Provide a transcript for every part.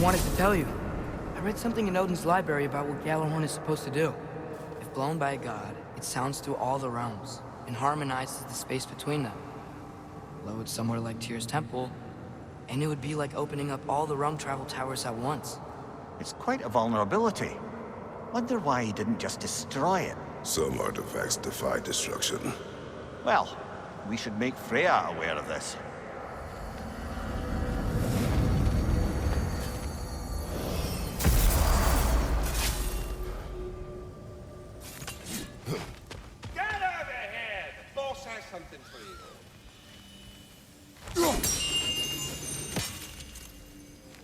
wanted to tell you. I read something in Odin's library about what Gjallarhorn is supposed to do. If blown by a god, it sounds through all the realms, and harmonizes the space between them. Blow it somewhere like Tyr's temple, and it would be like opening up all the realm travel towers at once. It's quite a vulnerability. Wonder why he didn't just destroy it. Some artifacts defy destruction. Well, we should make Freya aware of this. Get over here! The boss has something for you.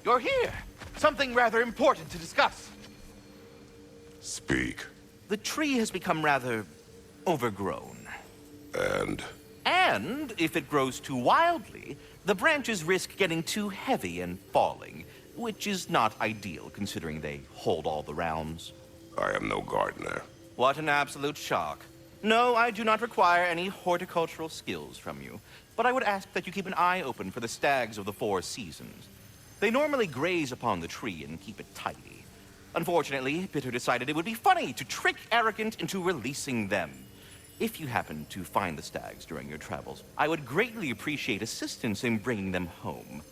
You're here! Something rather important to discuss. Speak. The tree has become rather overgrown. And? And if it grows too wildly, the branches risk getting too heavy and falling, which is not ideal considering they hold all the realms. I am no gardener. What an absolute shock. No, I do not require any horticultural skills from you, but I would ask that you keep an eye open for the stags of the four seasons. They normally graze upon the tree and keep it tidy. Unfortunately, Bitter decided it would be funny to trick Arrogant into releasing them. If you happen to find the stags during your travels, I would greatly appreciate assistance in bringing them home.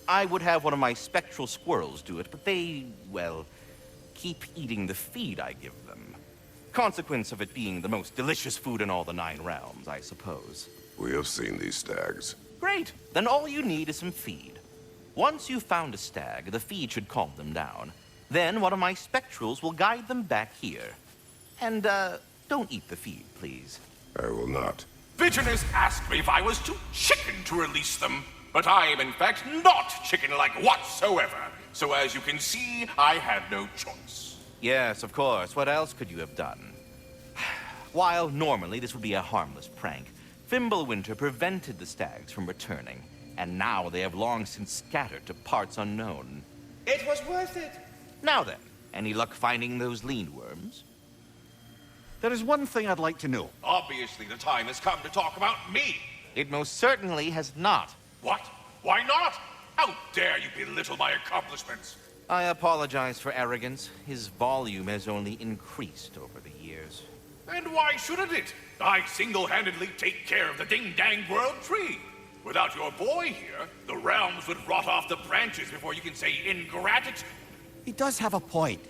I would have one of my spectral squirrels do it, but they, well, keep eating the feed I give them. Consequence of it being the most delicious food in all the 9 realms, I suppose. We have seen these stags. Great! Then all you need is some feed. Once you've found a stag, the feed should calm them down. Then one of my spectrals will guide them back here. And, don't eat the feed, please. I will not. Bitterness asked me if I was too chicken to release them, but I am in fact not chicken-like whatsoever. So as you can see, I had no choice. Yes, of course. What else could you have done? While normally this would be a harmless prank, Fimbulwinter prevented the stags from returning, and now they have long since scattered to parts unknown. It was worth it. Now then, any luck finding those lean worms? There is one thing I'd like to know. Obviously, the time has come to talk about me. It most certainly has not. What? Why not? How dare you belittle my accomplishments? I apologize for arrogance. His volume has only increased over the years. And why shouldn't it? I single-handedly take care of the ding-dang world tree. Without your boy here, the realms would rot off the branches before you can say ingratitude. He does have a point.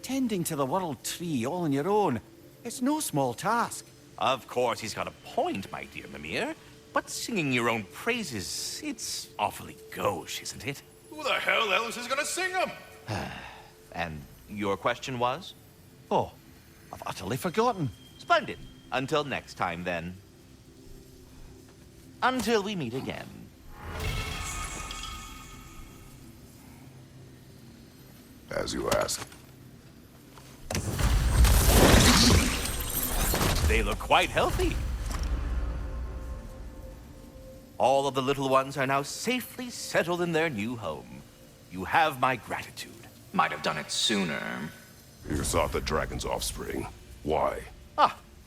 Tending to the world tree all on your own, it's no small task. Of course he's got a point, my dear Mimir. But singing your own praises, it's awfully gauche, isn't it? Who the hell else is gonna sing them? And your question was? Oh, I've utterly forgotten. Splendid. Until next time, then. Until we meet again. As you ask. They look quite healthy. All of the little ones are now safely settled in their new home. You have my gratitude. Might have done it sooner. You sought the dragon's offspring. Why?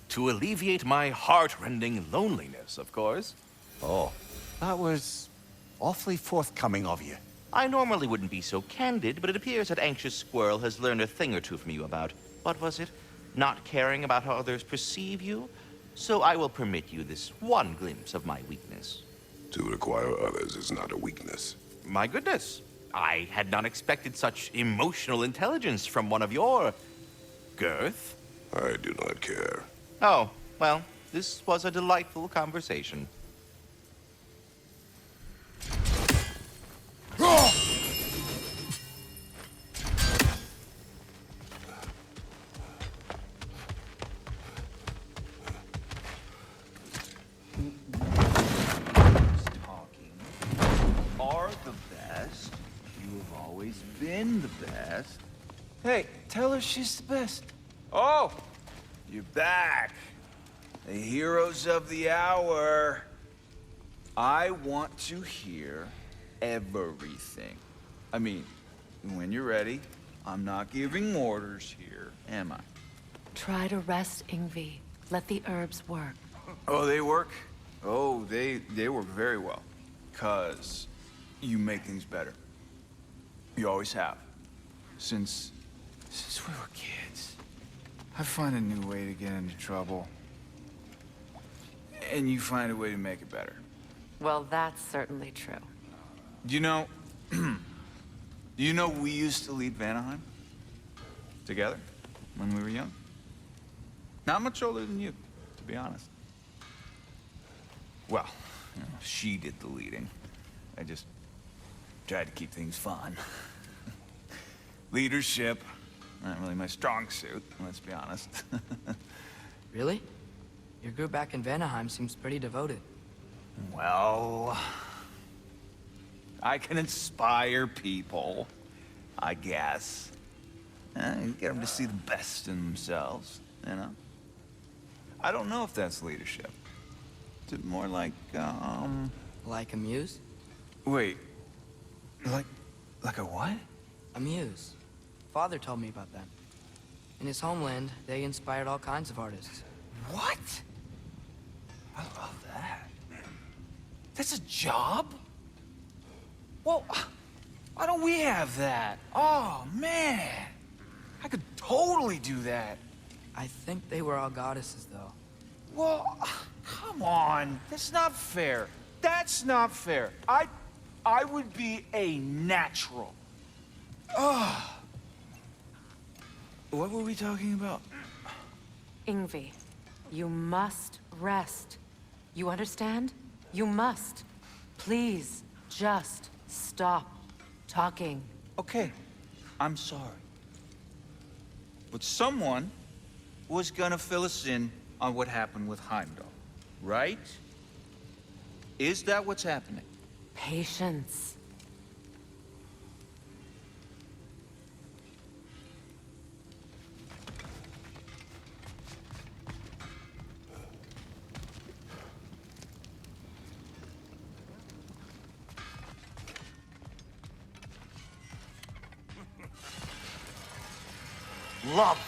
To alleviate my heart-rending loneliness, of course. Oh, that was awfully forthcoming of you. I normally wouldn't be so candid, but it appears that Anxious Squirrel has learned a thing or two from you about, what was it? Not caring about how others perceive you? So I will permit you this one glimpse of my weakness. To require others is not a weakness. My goodness, I had not expected such emotional intelligence from one of your... girth? I do not care. Oh, well, this was a delightful conversation. Are the best. You have always been the best. Hey, tell her she's the best. Oh, you're back. The heroes of the hour. I want to hear everything. I mean, when you're ready. I'm not giving orders here, am I? Try to rest, Ingvi. Let the herbs work. Oh, they work? Oh, they work very well. 'Cause you make things better. You always have. Since we were kids. I find a new way to get into trouble. And you find a way to make it better. Well, that's certainly true. You know, you know we used to lead Vanaheim? Together? When we were young? Not much older than you, to be honest. Well, you know, she did the leading. I just tried to keep things fun. Leadership, not really my strong suit, let's be honest. Really? Your group back in Vanaheim seems pretty devoted. Well, I can inspire people, I guess. Get them to see the best in themselves, you know? I don't know if that's leadership. Is it more like, Like a muse? Wait, like a what? A muse. Father told me about them. In his homeland, they inspired all kinds of artists. What? I love that. That's a job? Well, why don't we have that? Oh, man. I could totally do that. I think they were all goddesses, though. Well, come on. That's not fair. That's not fair. I would be a natural. Ugh. What were we talking about? Ingvi, you must rest. You understand? You must. Please, just stop talking. Okay, I'm sorry. But someone was gonna fill us in on what happened with Heimdall, right? Is that what's happening? Patience. Love.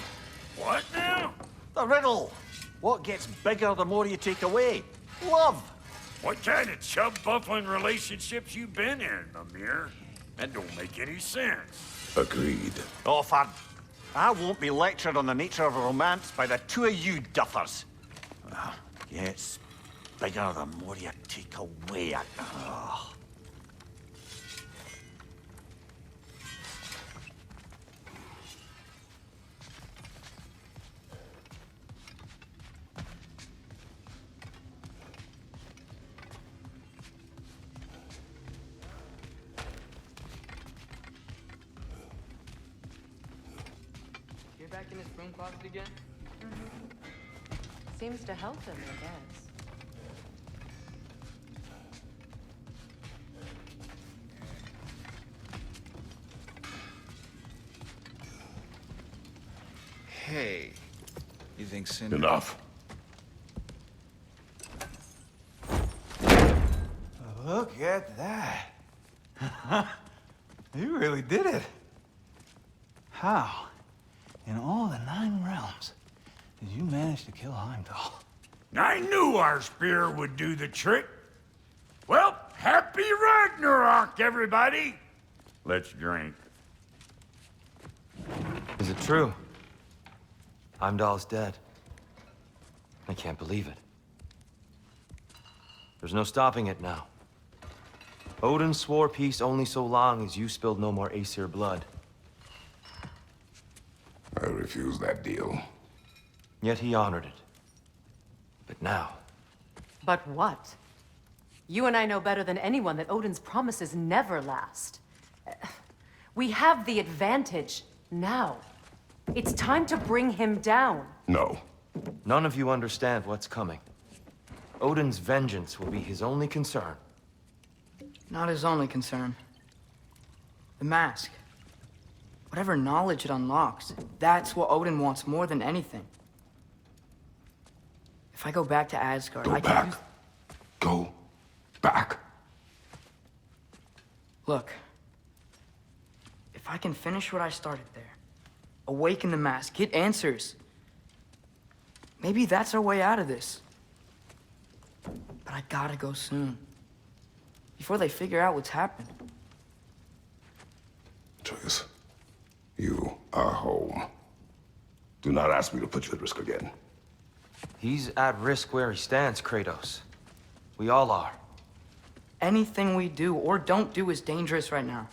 What now? The riddle. What gets bigger the more you take away? Love. What kind of chub-buffling relationships you been in, Amir? That don't make any sense. Agreed. Oh, fun. I won't be lectured on the nature of romance by the two of you duffers. Gets bigger the more you take away. Oh. You're back in his broom closet again? Seems to help him, I guess. Hey, you think Cinder... Enough. Look at that. You really did it. How, in all the 9 realms, did you manage to kill Heimdall? I knew our spear would do the trick. Well, happy Ragnarok, everybody! Let's drink. Is it true? Heimdall's dead. I can't believe it. There's no stopping it now. Odin swore peace only so long as you spilled no more Aesir blood. I refuse that deal. Yet he honored it. But now... But what? You and I know better than anyone that Odin's promises never last. We have the advantage now. It's time to bring him down. No. None of you understand what's coming. Odin's vengeance will be his only concern. Not his only concern. The mask. Whatever knowledge it unlocks, that's what Odin wants more than anything. If I go back to Asgard, Go I can back. use... Go back. Look. If I can finish what I started there, awaken the mask, get answers, maybe that's our way out of this. But I gotta go soon. Before they figure out what's happened. choice. You are home. Do not ask me to put you at risk again. He's at risk where he stands, Kratos. We all are. Anything we do or don't do is dangerous right now.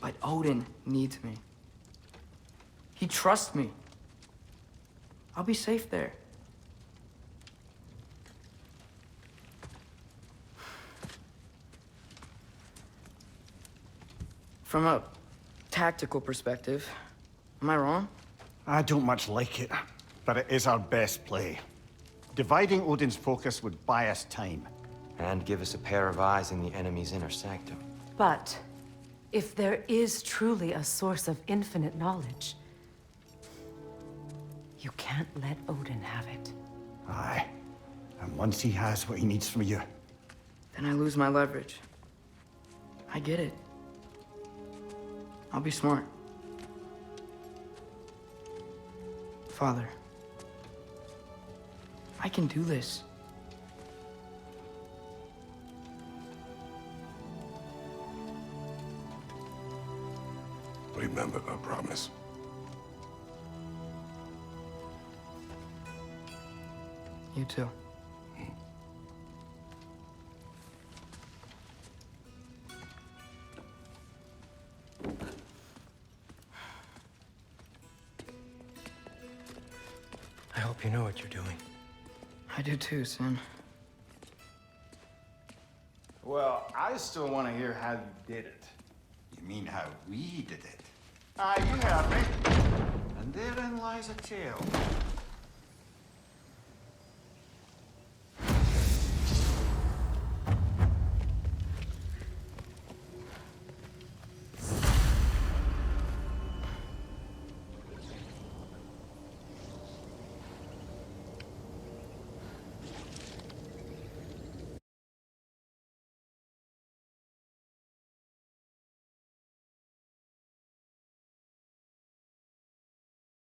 But Odin needs me. He trusts me. I'll be safe there. From a tactical perspective, am I wrong? I don't much like it, but it is our best play. Dividing Odin's focus would buy us time. And give us a pair of eyes in the enemy's inner sanctum. But if there is truly a source of infinite knowledge, you can't let Odin have it. Aye. And once he has what he needs from you, Then I lose my leverage. I get it. I'll be smart. Father, I can do this. Remember the promise. You too. I hope you know what you're doing. I do too, Sin. well, I still want to hear how you did it. You mean how we did it? Aye, you heard me. And therein lies a tale